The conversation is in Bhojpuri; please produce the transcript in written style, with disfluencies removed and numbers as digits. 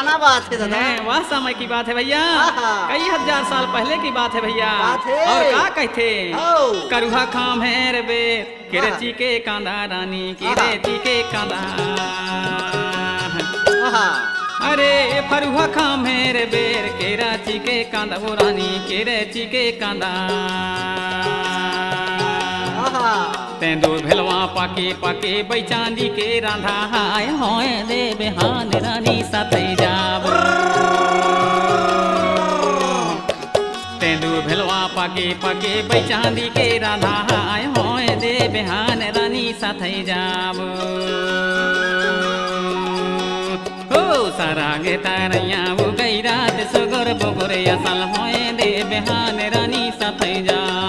पुराना बात है दादा। वह समय की बात है भैया, आहा। कई हजार साल पहले की बात है भैया। बात है। और का कहते औ। करुहा खाम है रे बे आहा। केरची के कांदा रानी आहा। केरेची के कांदा। आहा। अरे फरुहा खाम है रे बेर केराची के कांदा वो रानी केरेची के कांदा। आहा। तेंदो भेलवा पाके पाके बैचांदी के रांधा हाय होए दे बेहान रानी साथे जाब। तेंदो भेलवा पाके पाके बैचांदी के रांधा हाय होए दे बेहान रानी साथे जाब। हो सारा गे तारैया वो गई रात सुगर बगोरे असल होए दे बेहान रानी साथे जाब।